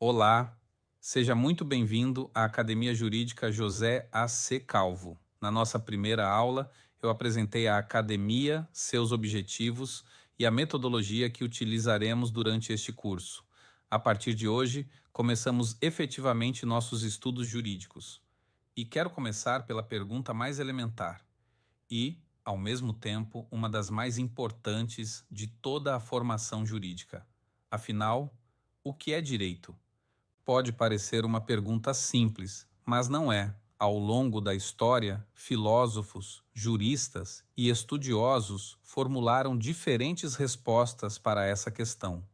Olá, seja muito bem-vindo à Academia Jurídica José A.C. Calvo. Na nossa primeira aula, eu apresentei a academia, seus objetivos e a metodologia que utilizaremos durante este curso. A partir de hoje, começamos efetivamente nossos estudos jurídicos. E quero começar pela pergunta mais elementar e, ao mesmo tempo, uma das mais importantes de toda a formação jurídica. Afinal, o que é direito? Pode parecer uma pergunta simples, mas não é. Ao longo da história, filósofos, juristas e estudiosos formularam diferentes respostas para essa questão.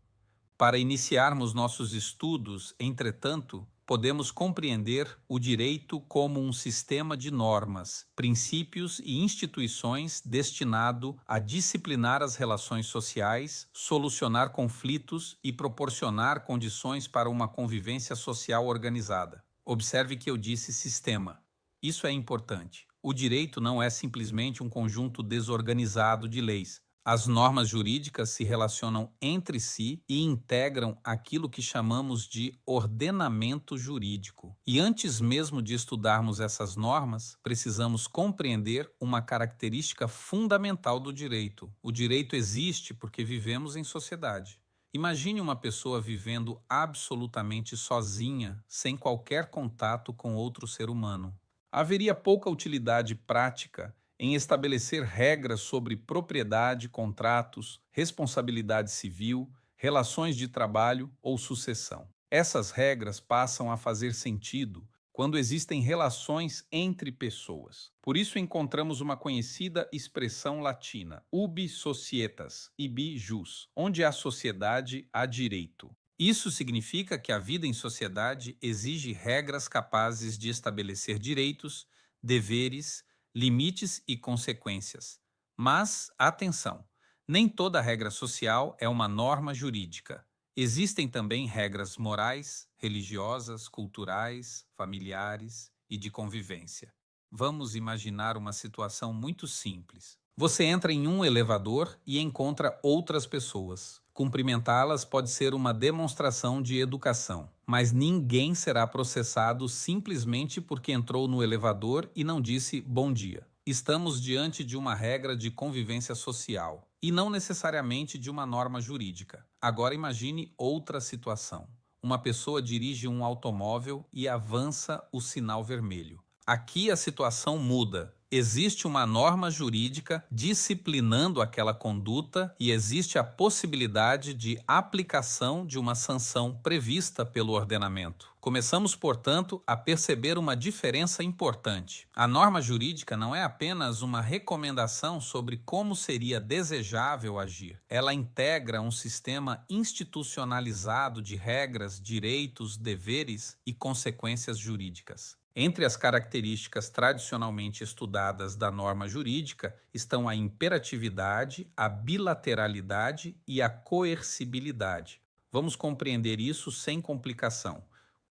Para iniciarmos nossos estudos, entretanto, podemos compreender o direito como um sistema de normas, princípios e instituições destinado a disciplinar as relações sociais, solucionar conflitos e proporcionar condições para uma convivência social organizada. Observe que eu disse sistema. Isso é importante. O direito não é simplesmente um conjunto desorganizado de leis. As normas jurídicas se relacionam entre si e integram aquilo que chamamos de ordenamento jurídico. E antes mesmo de estudarmos essas normas, precisamos compreender uma característica fundamental do direito. O direito existe porque vivemos em sociedade. Imagine uma pessoa vivendo absolutamente sozinha, sem qualquer contato com outro ser humano. Haveria pouca utilidade prática em estabelecer regras sobre propriedade, contratos, responsabilidade civil, relações de trabalho ou sucessão. Essas regras passam a fazer sentido quando existem relações entre pessoas. Por isso encontramos uma conhecida expressão latina, ubi societas, ibi jus, onde há sociedade, há direito. Isso significa que a vida em sociedade exige regras capazes de estabelecer direitos, deveres, limites e consequências. Mas, atenção, nem toda regra social é uma norma jurídica. Existem também regras morais, religiosas, culturais, familiares e de convivência. Vamos imaginar uma situação muito simples. Você entra em um elevador e encontra outras pessoas. Cumprimentá-las pode ser uma demonstração de educação, mas ninguém será processado simplesmente porque entrou no elevador e não disse bom dia. Estamos diante de uma regra de convivência social e não necessariamente de uma norma jurídica. Agora imagine outra situação. Uma pessoa dirige um automóvel e avança o sinal vermelho. Aqui a situação muda. Existe uma norma jurídica disciplinando aquela conduta e existe a possibilidade de aplicação de uma sanção prevista pelo ordenamento. Começamos, portanto, a perceber uma diferença importante. A norma jurídica não é apenas uma recomendação sobre como seria desejável agir. Ela integra um sistema institucionalizado de regras, direitos, deveres e consequências jurídicas. Entre as características tradicionalmente estudadas da norma jurídica estão a imperatividade, a bilateralidade e a coercibilidade. Vamos compreender isso sem complicação.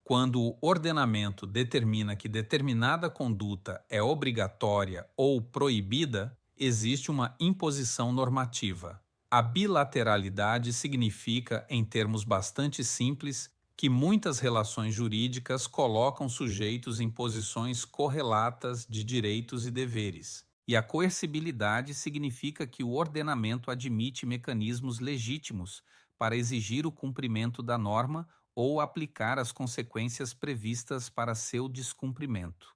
Quando o ordenamento determina que determinada conduta é obrigatória ou proibida, existe uma imposição normativa. A bilateralidade significa, em termos bastante simples, que muitas relações jurídicas colocam sujeitos em posições correlatas de direitos e deveres. E a coercibilidade significa que o ordenamento admite mecanismos legítimos para exigir o cumprimento da norma ou aplicar as consequências previstas para seu descumprimento.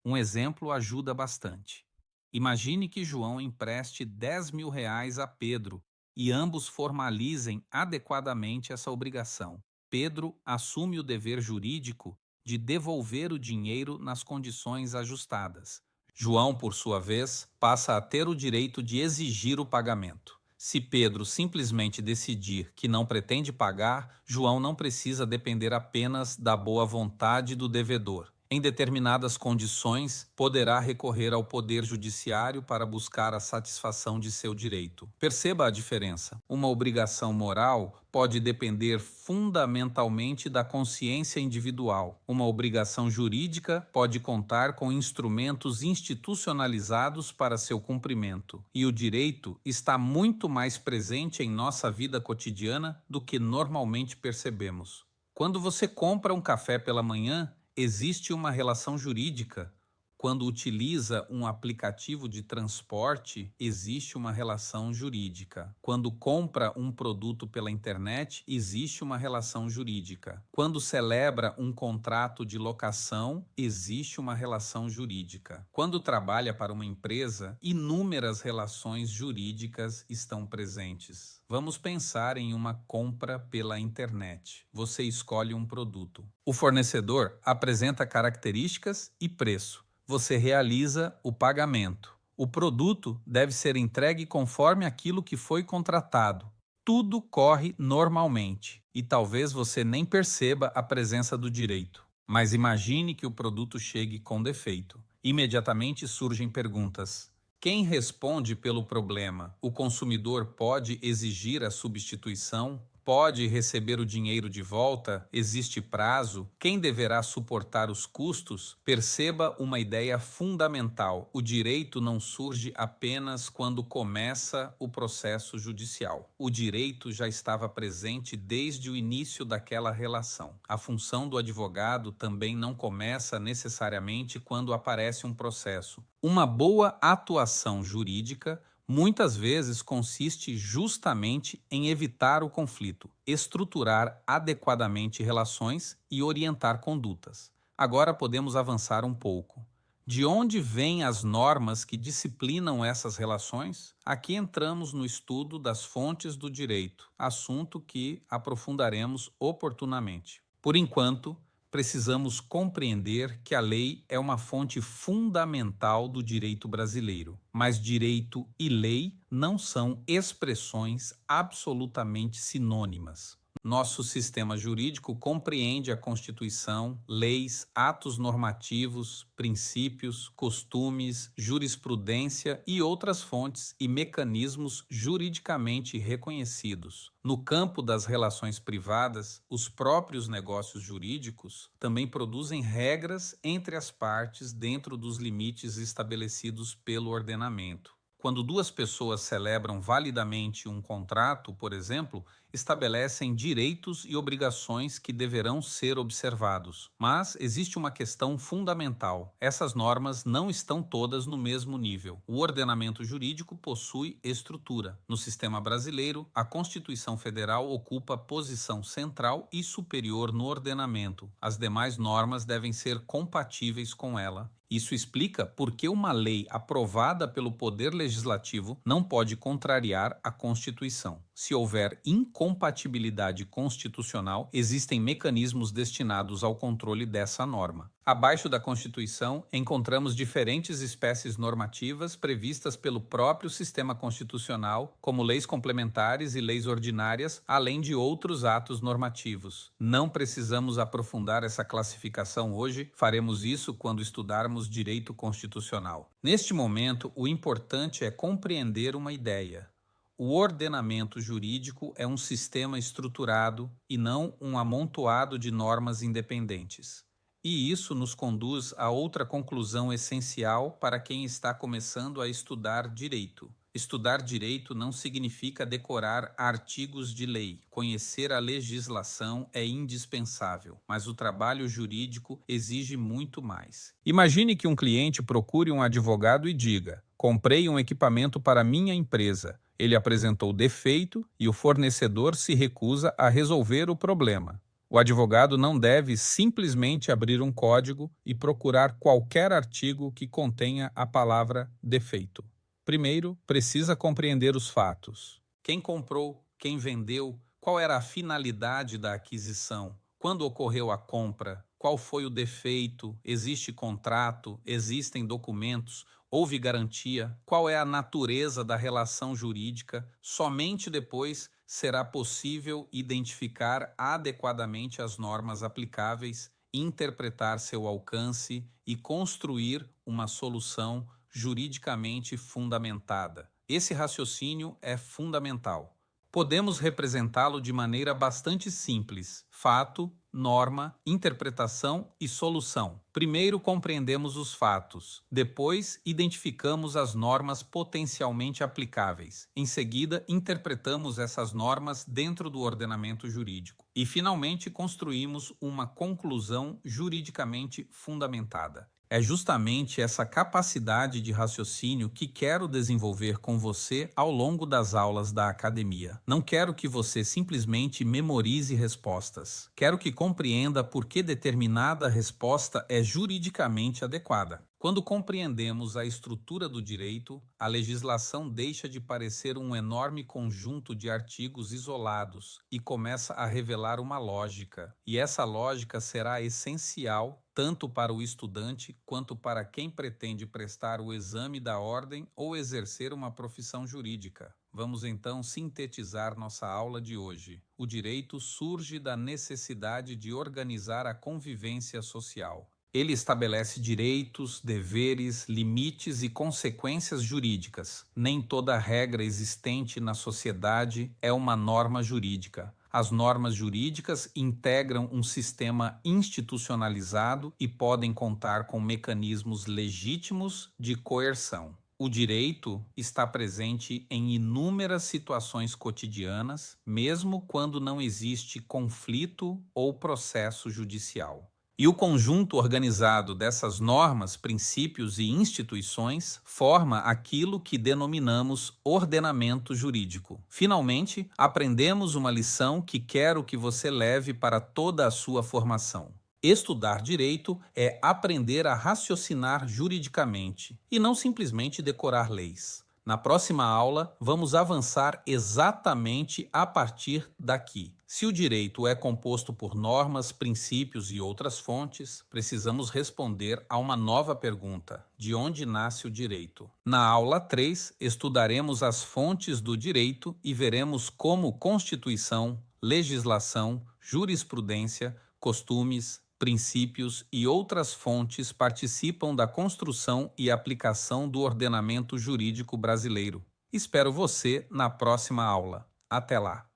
Um exemplo ajuda bastante. Imagine que João empreste R$ 10.000 a Pedro e ambos formalizem adequadamente essa obrigação. Pedro assume o dever jurídico de devolver o dinheiro nas condições ajustadas. João, por sua vez, passa a ter o direito de exigir o pagamento. Se Pedro simplesmente decidir que não pretende pagar, João não precisa depender apenas da boa vontade do devedor. Em determinadas condições, poderá recorrer ao Poder Judiciário para buscar a satisfação de seu direito. Perceba a diferença. Uma obrigação moral pode depender fundamentalmente da consciência individual. Uma obrigação jurídica pode contar com instrumentos institucionalizados para seu cumprimento. E o direito está muito mais presente em nossa vida cotidiana do que normalmente percebemos. Quando você compra um café pela manhã, existe uma relação jurídica. Quando utiliza um aplicativo de transporte, existe uma relação jurídica. Quando compra um produto pela internet, existe uma relação jurídica. Quando celebra um contrato de locação, existe uma relação jurídica. Quando trabalha para uma empresa, inúmeras relações jurídicas estão presentes. Vamos pensar em uma compra pela internet. Você escolhe um produto. O fornecedor apresenta características e preço. Você realiza o pagamento. O produto deve ser entregue conforme aquilo que foi contratado. Tudo corre normalmente e talvez você nem perceba a presença do direito. Mas imagine que o produto chegue com defeito. Imediatamente surgem perguntas. Quem responde pelo problema? O consumidor pode exigir a substituição? Pode receber o dinheiro de volta? Existe prazo? Quem deverá suportar os custos? Perceba uma ideia fundamental: o direito não surge apenas quando começa o processo judicial. O direito já estava presente desde o início daquela relação. A função do advogado também não começa necessariamente quando aparece um processo. Uma boa atuação jurídica muitas vezes consiste justamente em evitar o conflito, estruturar adequadamente relações e orientar condutas. Agora podemos avançar um pouco. De onde vêm as normas que disciplinam essas relações? Aqui entramos no estudo das fontes do direito, assunto que aprofundaremos oportunamente. Por enquanto, precisamos compreender que a lei é uma fonte fundamental do direito brasileiro. Mas direito e lei não são expressões absolutamente sinônimas. Nosso sistema jurídico compreende a Constituição, leis, atos normativos, princípios, costumes, jurisprudência e outras fontes e mecanismos juridicamente reconhecidos. No campo das relações privadas, os próprios negócios jurídicos também produzem regras entre as partes dentro dos limites estabelecidos pelo ordenamento. Quando duas pessoas celebram validamente um contrato, por exemplo, estabelecem direitos e obrigações que deverão ser observados. Mas existe uma questão fundamental: essas normas não estão todas no mesmo nível. O ordenamento jurídico possui estrutura. No sistema brasileiro, a Constituição Federal ocupa posição central e superior no ordenamento. As demais normas devem ser compatíveis com ela. Isso explica por que uma lei aprovada pelo Poder Legislativo não pode contrariar a Constituição. Se houver incompatibilidade constitucional, existem mecanismos destinados ao controle dessa norma. Abaixo da Constituição, encontramos diferentes espécies normativas previstas pelo próprio sistema constitucional, como leis complementares e leis ordinárias, além de outros atos normativos. Não precisamos aprofundar essa classificação hoje, faremos isso quando estudarmos direito constitucional. Neste momento, o importante é compreender uma ideia. O ordenamento jurídico é um sistema estruturado e não um amontoado de normas independentes. E isso nos conduz a outra conclusão essencial para quem está começando a estudar direito. Estudar direito não significa decorar artigos de lei. Conhecer a legislação é indispensável, mas o trabalho jurídico exige muito mais. Imagine que um cliente procure um advogado e diga: comprei um equipamento para minha empresa. Ele apresentou defeito e o fornecedor se recusa a resolver o problema. O advogado não deve simplesmente abrir um código e procurar qualquer artigo que contenha a palavra defeito. Primeiro, precisa compreender os fatos. Quem comprou, quem vendeu, qual era a finalidade da aquisição, quando ocorreu a compra, qual foi o defeito, existe contrato, existem documentos, houve garantia, qual é a natureza da relação jurídica. Somente depois será possível identificar adequadamente as normas aplicáveis, interpretar seu alcance e construir uma solução juridicamente fundamentada. Esse raciocínio é fundamental. Podemos representá-lo de maneira bastante simples: fato norma, interpretação e solução. Primeiro compreendemos os fatos, depois identificamos as normas potencialmente aplicáveis. Em seguida, interpretamos essas normas dentro do ordenamento jurídico. E, finalmente, construímos uma conclusão juridicamente fundamentada. É justamente essa capacidade de raciocínio que quero desenvolver com você ao longo das aulas da academia. Não quero que você simplesmente memorize respostas. Quero que compreenda por que determinada resposta é juridicamente adequada. Quando compreendemos a estrutura do direito, a legislação deixa de parecer um enorme conjunto de artigos isolados e começa a revelar uma lógica. E essa lógica será essencial tanto para o estudante quanto para quem pretende prestar o exame da ordem ou exercer uma profissão jurídica. Vamos então sintetizar nossa aula de hoje. O direito surge da necessidade de organizar a convivência social. Ele estabelece direitos, deveres, limites e consequências jurídicas. Nem toda regra existente na sociedade é uma norma jurídica. As normas jurídicas integram um sistema institucionalizado e podem contar com mecanismos legítimos de coerção. O direito está presente em inúmeras situações cotidianas, mesmo quando não existe conflito ou processo judicial. E o conjunto organizado dessas normas, princípios e instituições forma aquilo que denominamos ordenamento jurídico. Finalmente, aprendemos uma lição que quero que você leve para toda a sua formação. Estudar direito é aprender a raciocinar juridicamente e não simplesmente decorar leis. Na próxima aula, vamos avançar exatamente a partir daqui. Se o direito é composto por normas, princípios e outras fontes, precisamos responder a uma nova pergunta: de onde nasce o direito? Na aula 3, estudaremos as fontes do direito e veremos como Constituição, legislação, jurisprudência, costumes, princípios e outras fontes participam da construção e aplicação do ordenamento jurídico brasileiro. Espero você na próxima aula. Até lá!